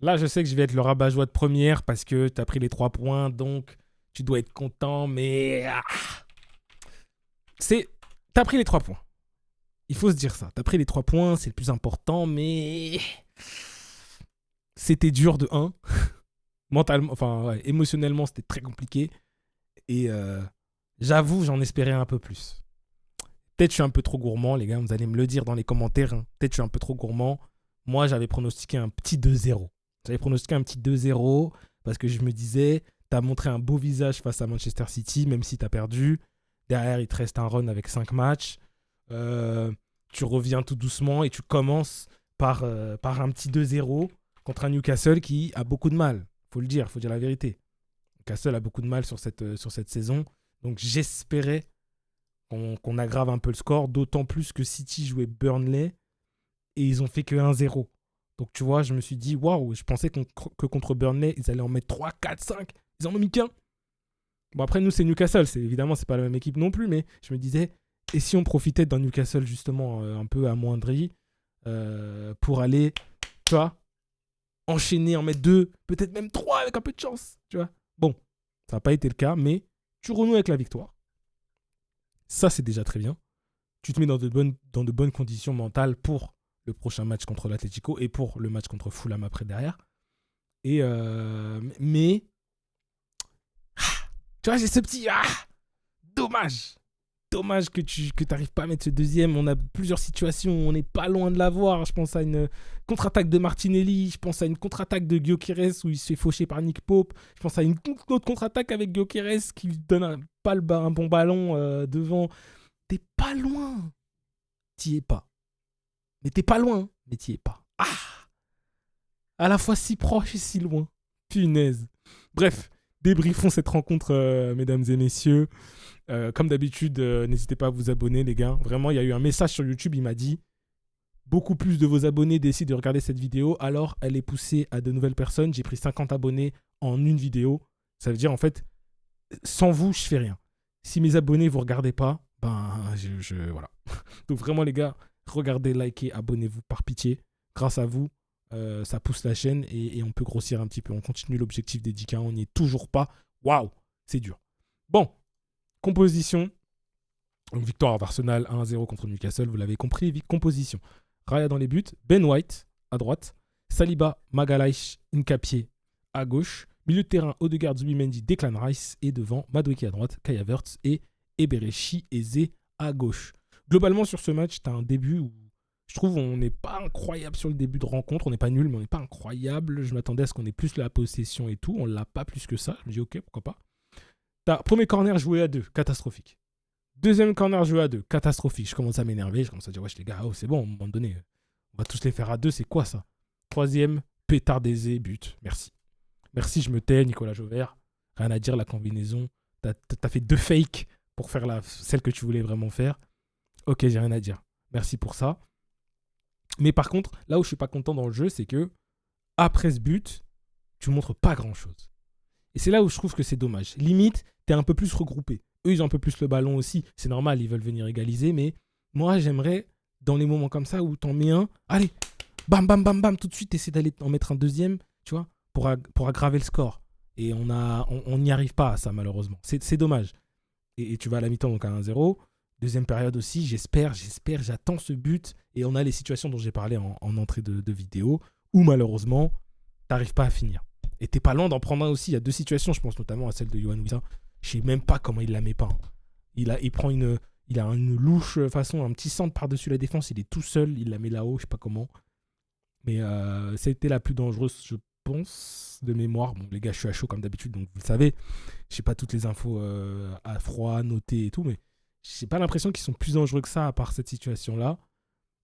Là, je sais que je vais être le rabat-joie de première parce que tu as pris les 3 points, donc tu dois être content, mais... c'est... T'as pris les 3 points. Il faut se dire ça. T'as pris les 3 points, c'est le plus important, mais... C'était dur de 1. Mentalement, enfin, ouais, émotionnellement, c'était très compliqué. Et j'avoue, j'en espérais un peu plus. Peut-être je suis un peu trop gourmand, les gars, vous allez me le dire dans les commentaires. Hein. Peut-être je suis un peu trop gourmand. Moi, j'avais pronostiqué un petit 2-0. J'avais pronostiqué un petit 2-0 parce que je me disais, t'as montré un beau visage face à Manchester City, même si t'as perdu. Derrière, il te reste un run avec 5 matchs. Tu reviens tout doucement et tu commences par un petit 2-0 contre un Newcastle qui a beaucoup de mal. Faut le dire, faut dire la vérité. Newcastle a beaucoup de mal sur cette saison. Donc j'espérais qu'on aggrave un peu le score, d'autant plus que City jouait Burnley et ils ont fait que 1-0. Donc tu vois, je me suis dit, waouh, je pensais que contre Burnley, ils allaient en mettre 3, 4, 5. Ils en ont mis qu'un. Bon, après, nous, c'est Newcastle. Évidemment, c'est pas la même équipe non plus, mais je me disais, et si on profitait d'un Newcastle, justement, un peu amoindri, pour aller, tu vois, enchaîner, en mettre 2, peut-être même 3 avec un peu de chance, tu vois. Bon, ça n'a pas été le cas, mais tu renoues avec la victoire. Ça, c'est déjà très bien. Tu te mets dans de bonnes conditions mentales pour le prochain match contre l'Atlético et pour le match contre Fulham après derrière. Et mais tu vois, j'ai ce petit dommage. Dommage que tu n'arrives pas à mettre ce deuxième. On a plusieurs situations, on n'est pas loin de l'avoir. Je pense à une contre-attaque de Martinelli, je pense à une contre-attaque de Gyökeres où il se fait faucher par Nick Pope. Je pense à une autre contre-attaque avec Gyökeres qui donne un bon ballon devant. T'es pas loin. T'y es pas. Mais t'es pas loin. Mais t'y es pas. À la fois si proche et si loin. Punaise. Bref, débriefons cette rencontre, mesdames et messieurs. Comme d'habitude, n'hésitez pas à vous abonner, les gars. Vraiment, il y a eu un message sur YouTube, il m'a dit beaucoup plus de vos abonnés décident de regarder cette vidéo, alors elle est poussée à de nouvelles personnes. J'ai pris 50 abonnés en une vidéo. Ça veut dire, en fait, sans vous, je fais rien. Si mes abonnés, vous regardez pas, ben, voilà. Donc vraiment, les gars, regardez, likez, abonnez-vous par pitié. Grâce à vous, ça pousse la chaîne et on peut grossir un petit peu. On continue l'objectif des 10K, on n'y est toujours pas. Waouh, c'est dur. Bon, composition. Donc, victoire d'Arsenal 1-0 contre Newcastle, vous l'avez compris. Composition. Raya dans les buts, Ben White à droite, Saliba, Magalhaes, Nkapie à gauche, milieu de terrain, Odegaard, Zubimendi, Declan Rice et devant Madueke à droite, Kai Havertz et Eberechi Eze à gauche. Globalement, sur ce match, tu as un début où je trouve on n'est pas incroyable sur le début de rencontre. On n'est pas nul, mais on n'est pas incroyable. Je m'attendais à ce qu'on ait plus la possession et tout. On ne l'a pas plus que ça. Je me dis, ok, pourquoi pas. Premier corner joué à 2, catastrophique. Deuxième corner joué à 2, catastrophique. Je commence à m'énerver. Je commence à dire, wesh les gars, c'est bon, à un moment donné, on va tous les faire à 2. C'est quoi ça? Troisième, pétard d'Eze, but. Merci. Merci, je me tais, Nicolas Jauvert. Rien à dire, la combinaison. T'as fait 2 fakes pour faire celle que tu voulais vraiment faire. Ok, j'ai rien à dire. Merci pour ça. Mais par contre, là où je suis pas content dans le jeu, c'est que après ce but, tu montres pas grand-chose. Et c'est là où je trouve que c'est dommage. Limite, t'es un peu plus regroupé. Eux, ils ont un peu plus le ballon aussi. C'est normal, ils veulent venir égaliser. Mais moi, j'aimerais, dans les moments comme ça où t'en mets un, allez, bam, bam, bam, bam, tout de suite, essayer d'aller en mettre un deuxième, tu vois, pour aggraver le score. Et on n'y arrive pas à ça, malheureusement. C'est dommage. Et tu vas à la mi-temps, donc à 1-0. Deuxième période aussi, j'espère, j'attends ce but. Et on a les situations dont j'ai parlé en entrée de vidéo, où malheureusement, t'arrives pas à finir. Et t'es pas loin d'en prendre un aussi. Il y a 2 situations, je pense notamment à celle de Yohan Wissa. Je sais même pas comment il la met pas. Il a une louche façon, un petit centre par-dessus la défense. Il est tout seul, il la met là-haut, je sais pas comment. Mais c'était la plus dangereuse, je pense, de mémoire. Bon, les gars, je suis à chaud comme d'habitude, donc vous le savez. Je sais pas toutes les infos à froid, notées et tout, mais j'ai pas l'impression qu'ils sont plus dangereux que ça à part cette situation-là.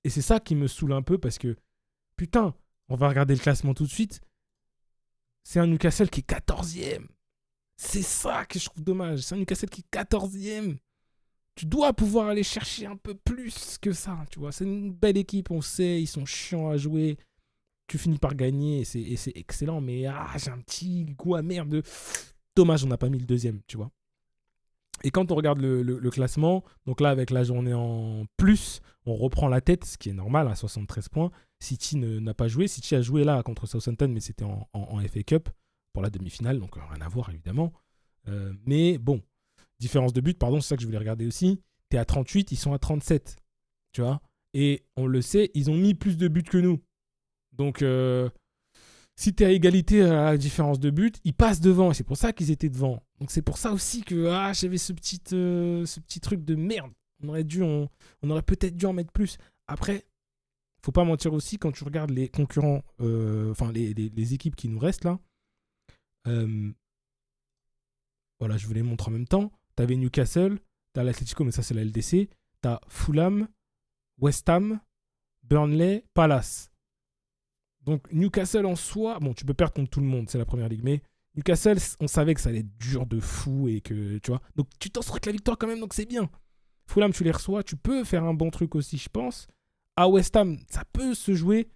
Et c'est ça qui me saoule un peu parce que, putain, on va regarder le classement tout de suite. C'est un Newcastle qui est 14e. C'est ça que je trouve dommage. C'est un Newcastle qui est 14e. Tu dois pouvoir aller chercher un peu plus que ça, tu vois. C'est une belle équipe, on sait, ils sont chiants à jouer. Tu finis par gagner et c'est excellent, mais j'ai un petit goût amer de... Dommage, on n'a pas mis le deuxième, tu vois. Et quand on regarde le classement, donc là, avec la journée en plus, on reprend la tête, ce qui est normal, à 73 points. City n'a pas joué. City a joué là contre Southampton, mais c'était en FA Cup pour la demi-finale, donc rien à voir évidemment. Mais bon, différence de but, pardon, c'est ça que je voulais regarder aussi. T'es à 38, ils sont à 37, tu vois. Et on le sait, ils ont mis plus de buts que nous. Donc, si t'es à égalité à la différence de but, ils passent devant. Et c'est pour ça qu'ils étaient devant. Donc, c'est pour ça aussi que j'avais ce petit truc de merde. On aurait peut-être dû en mettre plus. Après, faut pas mentir aussi, quand tu regardes les concurrents, enfin, les équipes qui nous restent là, voilà, je vous les montre en même temps. T'avais Newcastle, t'as l'Atlético, mais ça, c'est la LDC. T'as Fulham, West Ham, Burnley, Palace. Donc Newcastle en soi, bon, tu peux perdre contre tout le monde, c'est la première ligue, mais Newcastle, on savait que ça allait être dur de fou et que, tu vois, donc tu t'en sors avec la victoire quand même, donc c'est bien. Fulham, tu les reçois, tu peux faire un bon truc aussi, je pense. À West Ham, ça peut se jouer.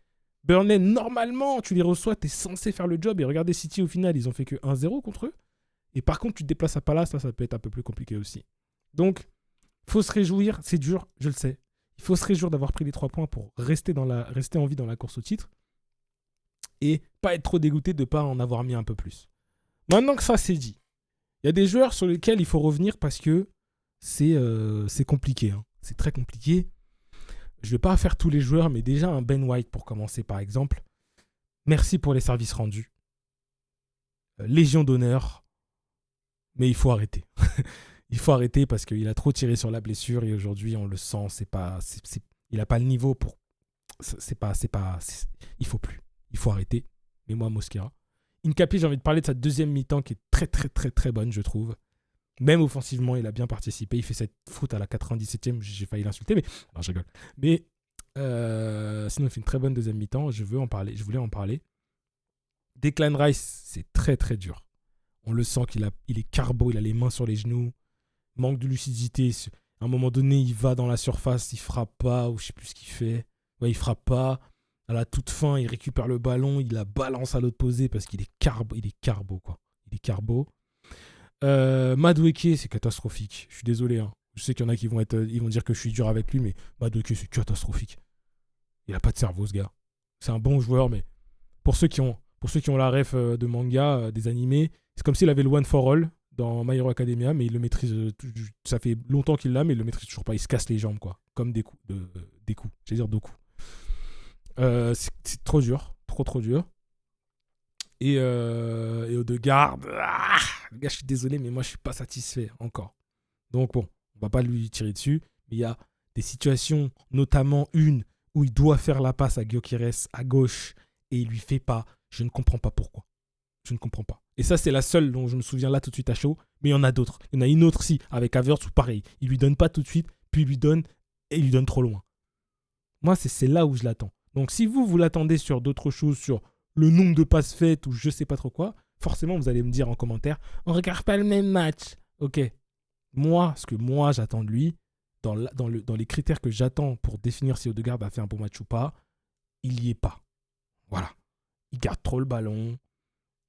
Burnley, normalement, tu les reçois, t'es censé faire le job. Et regardez City, au final, ils ont fait que 1-0 contre eux. Et par contre, tu te déplaces à Palace, là, ça peut être un peu plus compliqué aussi. Donc, faut se réjouir, c'est dur, je le sais. Il faut se réjouir d'avoir pris les 3 points pour rester en vie dans la course au titre. Et pas être trop dégoûté de ne pas en avoir mis un peu plus. Maintenant que ça c'est dit, il y a des joueurs sur lesquels il faut revenir parce que c'est compliqué. Hein. C'est très compliqué. Je ne vais pas faire tous les joueurs, mais déjà un Ben White pour commencer par exemple. Merci pour les services rendus. Légion d'honneur. Mais il faut arrêter. Il faut arrêter parce qu'il a trop tiré sur la blessure et aujourd'hui on le sent. Il n'a pas le niveau pour... Il faut plus. Il faut arrêter. Mais moi, Mosquera. Hincapié, j'ai envie de parler de sa deuxième mi-temps qui est très, très, très, très bonne, je trouve. Même offensivement, il a bien participé. Il fait cette faute à la 97e. J'ai failli l'insulter, mais... Non, je rigole. Mais sinon, il fait une très bonne deuxième mi-temps. Je voulais en parler. Declan Rice, c'est très, très dur. On le sent il est carbo, il a les mains sur les genoux. Manque de lucidité. À un moment donné, il va dans la surface, il frappe pas, ou je sais plus ce qu'il fait. Ouais, il frappe pas. À la toute fin, il récupère le ballon, il la balance à l'opposé parce qu'il est carbo, quoi. Il est carbo. Madueke, c'est catastrophique. Je suis désolé. Hein. Je sais qu'il y en a qui vont dire que je suis dur avec lui, mais Madueke, c'est catastrophique. Il a pas de cerveau, ce gars. C'est un bon joueur, mais pour ceux qui ont la ref de manga, des animés, c'est comme s'il avait le One for All dans My Hero Academia, mais il le maîtrise. Ça fait longtemps qu'il l'a, mais il le maîtrise toujours pas. Il se casse les jambes, quoi. Comme des coups. J'allais dire deux coups. C'est trop dur. Trop dur. Et Odegaard, le gars, je suis désolé, mais moi, je suis pas satisfait encore. Donc, bon, on va pas lui tirer dessus. Mais il y a des situations, notamment une où il doit faire la passe à Gyökeres à gauche et il lui fait pas. Je ne comprends pas pourquoi. Je ne comprends pas. Et ça, c'est la seule dont je me souviens là tout de suite à chaud. Mais il y en a d'autres. Il y en a une autre, si, avec Havertz, où pareil. Il lui donne pas tout de suite, puis il lui donne, et il lui donne trop loin. Moi, c'est là où je l'attends. Donc, si vous l'attendez sur d'autres choses, sur le nombre de passes faites ou je sais pas trop quoi, forcément, vous allez me dire en commentaire, on regarde pas le même match. Ok. Moi, ce que moi, j'attends de lui, dans les critères que j'attends pour définir si Odegaard a fait un bon match ou pas, il y est pas. Voilà. Il garde trop le ballon.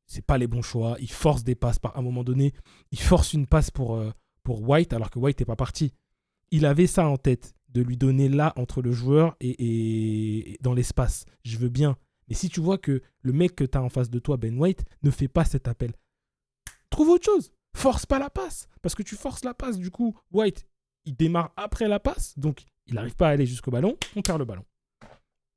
C'est pas les bons choix. Il force des passes. À un moment donné, il force une passe pour White alors que White n'est pas parti. Il avait ça en tête, de lui donner là entre le joueur et dans l'espace. Je veux bien. Mais si tu vois que le mec que tu as en face de toi, Ben White, ne fait pas cet appel, trouve autre chose. Force pas la passe. Parce que tu forces la passe, du coup, White, il démarre après la passe, donc il n'arrive pas à aller jusqu'au ballon, on perd le ballon.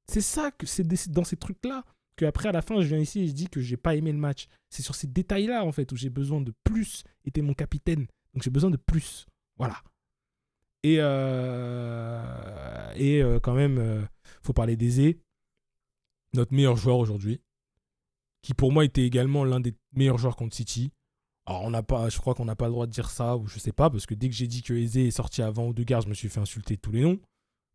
C'est ça, que c'est dans ces trucs-là qu'après, à la fin, je viens ici et je dis que j'ai pas aimé le match. C'est sur ces détails-là, en fait, où j'ai besoin de plus. Et t'es mon capitaine, donc j'ai besoin de plus. Voilà. Et quand même, faut parler d'Eze, notre meilleur joueur aujourd'hui, qui pour moi était également l'un des meilleurs joueurs contre City. Alors je crois qu'on n'a pas le droit de dire ça, ou je sais pas, parce que dès que j'ai dit que Eze est sorti avant Odegaard, je me suis fait insulter de tous les noms.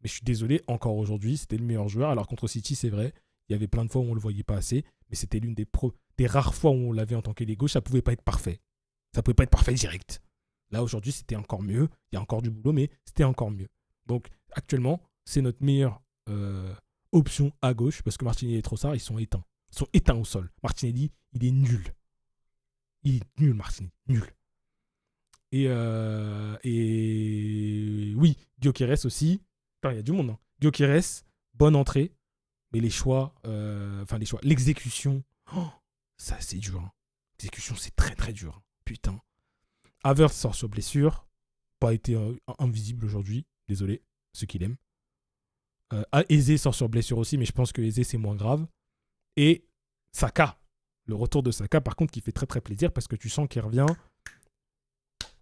Mais je suis désolé, encore aujourd'hui, c'était le meilleur joueur. Alors contre City, c'est vrai, il y avait plein de fois où on le voyait pas assez, mais c'était l'une des rares fois où on l'avait en tant qu'ailier gauche. Ça pouvait pas être parfait. Ça pouvait pas être parfait direct. Là, aujourd'hui, c'était encore mieux. Il y a encore du boulot, mais c'était encore mieux. Donc, actuellement, c'est notre meilleure option à gauche, parce que Martinelli et Trossard, ils sont éteints. Ils sont éteints au sol. Martinelli, il est nul. Il est nul, Martinelli. Nul. Et oui, Gyökeres aussi. Enfin, il y a du monde. Hein. Gyökeres, bonne entrée. Mais les choix, l'exécution, ça c'est dur. Hein. L'exécution, c'est très très dur. Hein. Putain. Havertz sort sur blessure. Pas été invisible aujourd'hui. Désolé, ceux qui l'aiment. Eze sort sur blessure aussi, mais je pense que Eze c'est moins grave. Et Saka. Le retour de Saka, par contre, qui fait très très plaisir parce que tu sens qu'il revient.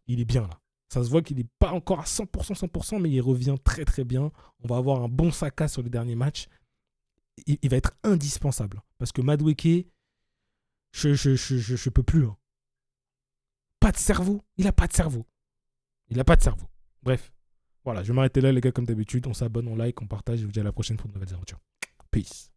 Il est bien là. Ça se voit qu'il n'est pas encore à 100%, mais il revient très très bien. On va avoir un bon Saka sur les derniers matchs. Il va être indispensable. Parce que Madueke, je peux plus. Hein. Pas de cerveau. Il n'a pas de cerveau. Bref. Voilà, je vais m'arrêter là les gars comme d'habitude. On s'abonne, on like, on partage. Je vous dis à la prochaine pour de nouvelles aventures. Peace.